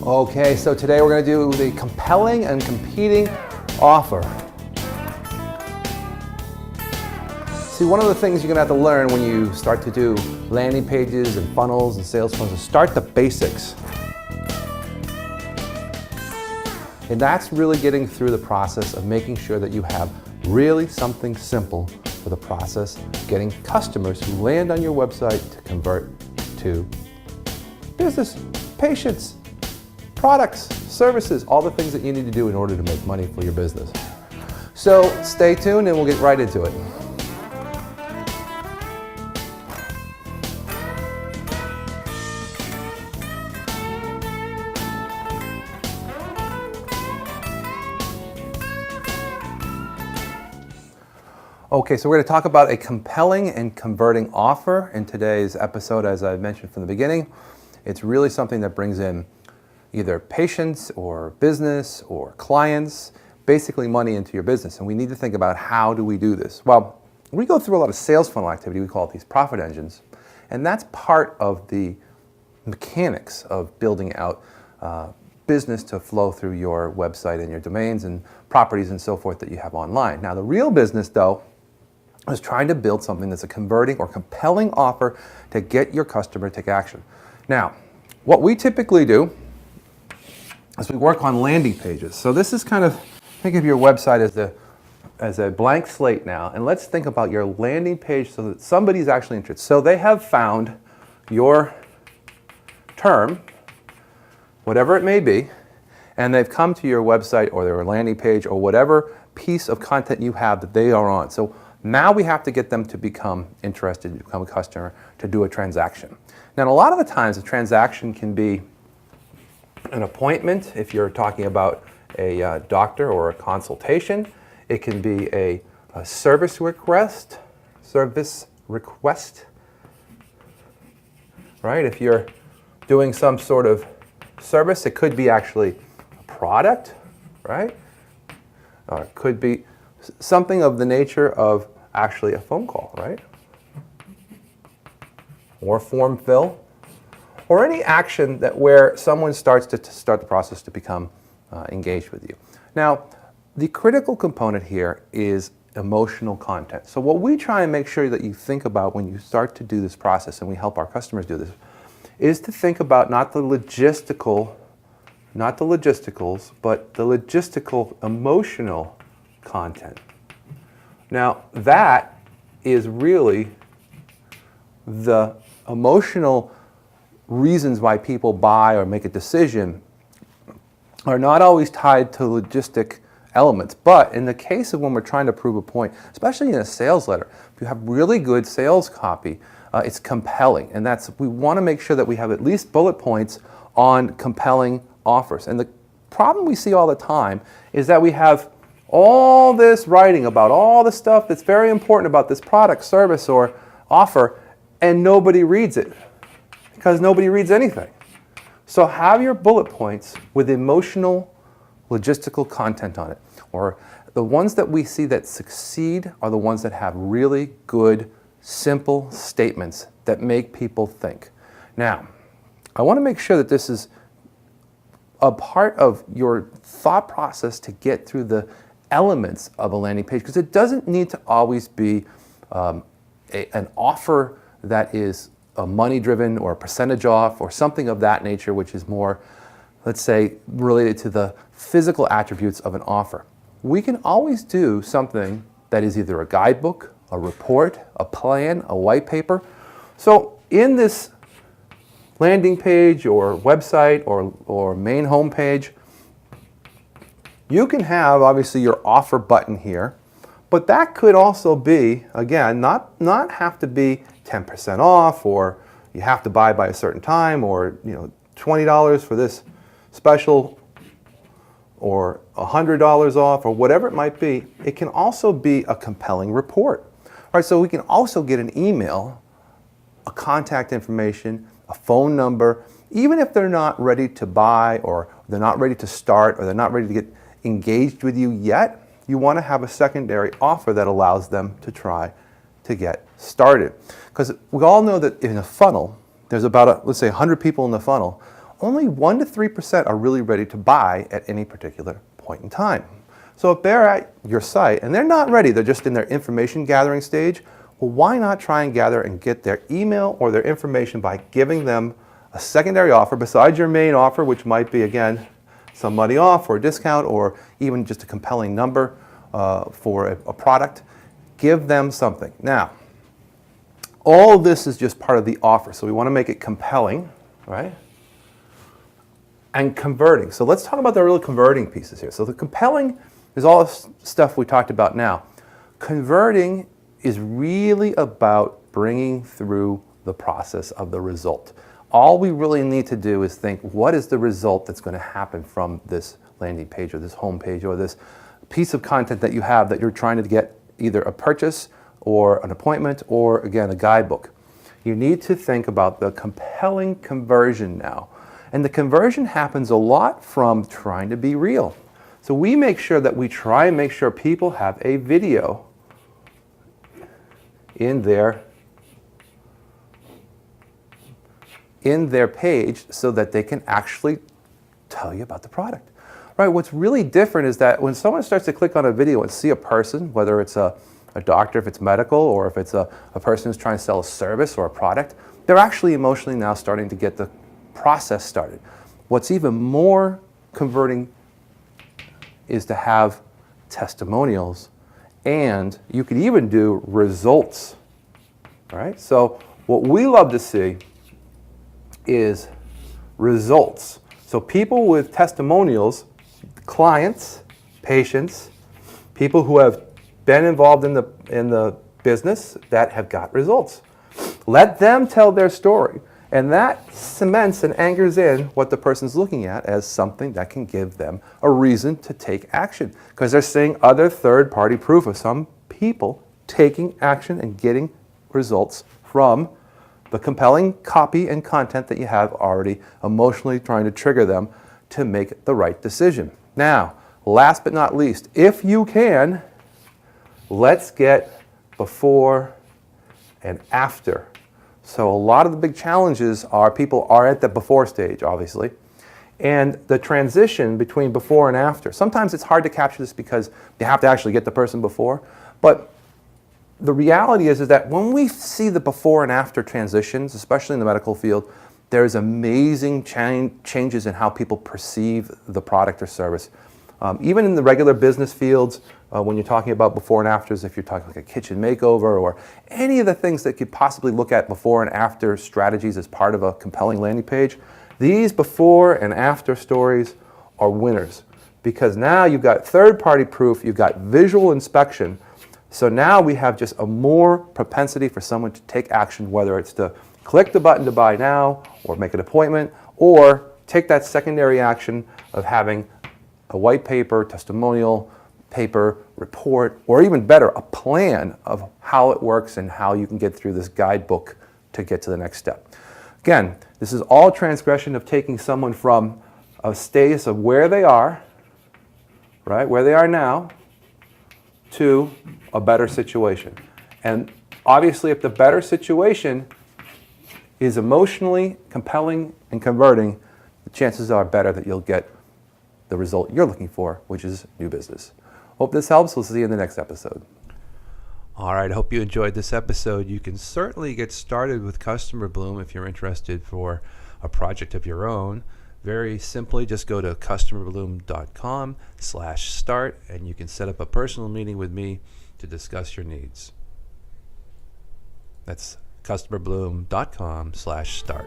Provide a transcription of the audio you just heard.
Okay, so today we're going to do the compelling and competing offer. See, one of the things you're going to have to learn when you start to do landing pages and funnels and sales funnels is start the basics. And that's really getting through the process of making sure that you have really something simple for the process, getting customers who land on your website to convert to business, patients, products, services, all the things that you need to do in order to make money for your business. So stay tuned and we'll get right into it. Okay, so we're going to talk about a compelling and converting offer in today's episode. As I mentioned from the beginning, it's really something that brings in either patients or business or clients, basically money into your business. And we need to think about how do we do this? Well, we go through a lot of sales funnel activity. We call it these profit engines. And that's part of the mechanics of building out business to flow through your website and your domains and properties and so forth that you have online. Now, the real business, though, is trying to build something that's a converting or compelling offer to get your customer to take action. Now, what we typically do is we work on landing pages. So this is kind of, think of your website as a blank slate now, and let's think about your landing page so that somebody's actually interested. So they have found your term, whatever it may be, and they've come to your website or their landing page or whatever piece of content you have that they are on. So now we have to get them to become interested, to become a customer, to do a transaction. Now, a lot of the times a transaction can be an appointment, if you're talking about a doctor or a consultation. It can be a service request, right? If you're doing some sort of service, it could be actually a product, right? It could be something of the nature of actually a phone call, right? Or form fill, or any action that where someone starts to start the process to become engaged with you. Now, the critical component here is emotional content. So what we try and make sure that you think about when you start to do this process, and we help our customers do this, is to think about not the logistical, but the logistical emotional content. Now, that is really the emotional reasons why people buy or make a decision are not always tied to logistic elements. But in the case of when we're trying to prove a point, especially in a sales letter, if you have really good sales copy, it's compelling. And we want to make sure that we have at least bullet points on compelling offers. And the problem we see all the time is that we have all this writing about all the stuff that's very important about this product, service, or offer, and nobody reads it because nobody reads anything. So have your bullet points with emotional, logistical content on it. Or the ones that we see that succeed are the ones that have really good, simple statements that make people think. Now, I want to make sure that this is a part of your thought process to get through the elements of a landing page, because it doesn't need to always be an offer that is money-driven or a percentage off or something of that nature, which is more, let's say, related to the physical attributes of an offer. We can always do something that is either a guidebook, a report, a plan, a white paper. So in this landing page or website or main home page, you can have obviously your offer button here, but that could also be, again, not have to be 10% off, or you have to buy by a certain time, or $20 for this special, or $100 off, or whatever it might be. It can also be a compelling report. All right, so we can also get an email, a contact information, a phone number, even if they're not ready to buy, or they're not ready to start, or they're not ready to get engaged with you yet. You want to have a secondary offer that allows them to try to get started. Because we all know that in a funnel, there's about, let's say 100 people in the funnel. only 1 to 3% are really ready to buy at any particular point in time. So if they're at your site and they're not ready, they're just in their information gathering stage, well, why not try and gather and get their email or their information by giving them a secondary offer besides your main offer, which might be, again, some money off or a discount or even just a compelling number for a product. Give them something. Now, all of this is just part of the offer, so we want to make it compelling, right? And converting. So let's talk about the real converting pieces here. So the compelling is all the stuff we talked about now. Converting is really about bringing through the process of the result. All we really need to do is think, what is the result that's going to happen from this landing page or this home page or this piece of content that you have that you're trying to get either a purchase or an appointment or, again, a guidebook. You need to think about the compelling conversion now. And the conversion happens a lot from trying to be real. So we make sure that we try and make sure people have a video in their page so that they can actually tell you about the product. Right? What's really different is that when someone starts to click on a video and see a person, whether it's a doctor, if it's medical, or if it's a person who's trying to sell a service or a product, they're actually emotionally now starting to get the process started. What's even more converting is to have testimonials, and you could even do results, right? So what we love to see is results. So people with testimonials, clients, patients, people who have been involved in the business that have got results. Let them tell their story. And that cements and anchors in what the person's looking at as something that can give them a reason to take action. Because they're seeing other third-party proof of some people taking action and getting results from the compelling copy and content that you have already emotionally trying to trigger them to make the right decision. Now, last but not least, if you can, let's get before and after. So a lot of the big challenges are people are at the before stage, obviously, and the transition between before and after. Sometimes it's hard to capture this because you have to actually get the person before, but the reality is that when we see the before and after transitions, especially in the medical field, there's amazing changes in how people perceive the product or service. Even in the regular business fields, when you're talking about before and afters, if you're talking like a kitchen makeover or any of the things that you could possibly look at before and after strategies as part of a compelling landing page, these before and after stories are winners because now you've got third-party proof, you've got visual inspection. So now we have just a more propensity for someone to take action, whether it's to click the button to buy now or make an appointment or take that secondary action of having a white paper, testimonial, paper, report, or even better, a plan of how it works and how you can get through this guidebook to get to the next step. Again, this is all transgression of taking someone from a status of where they are, right, where they are now, to a better situation. And obviously, if the better situation is emotionally compelling and converting, the chances are better that you'll get the result you're looking for, which is new business. Hope this helps. We'll see you in the next episode. All right, I hope you enjoyed this episode. You can certainly get started with CustomerBloom if you're interested for a project of your own. Very simply, just go to CustomerBloom.com/start and you can set up a personal meeting with me to discuss your needs. That's CustomerBloom.com/start.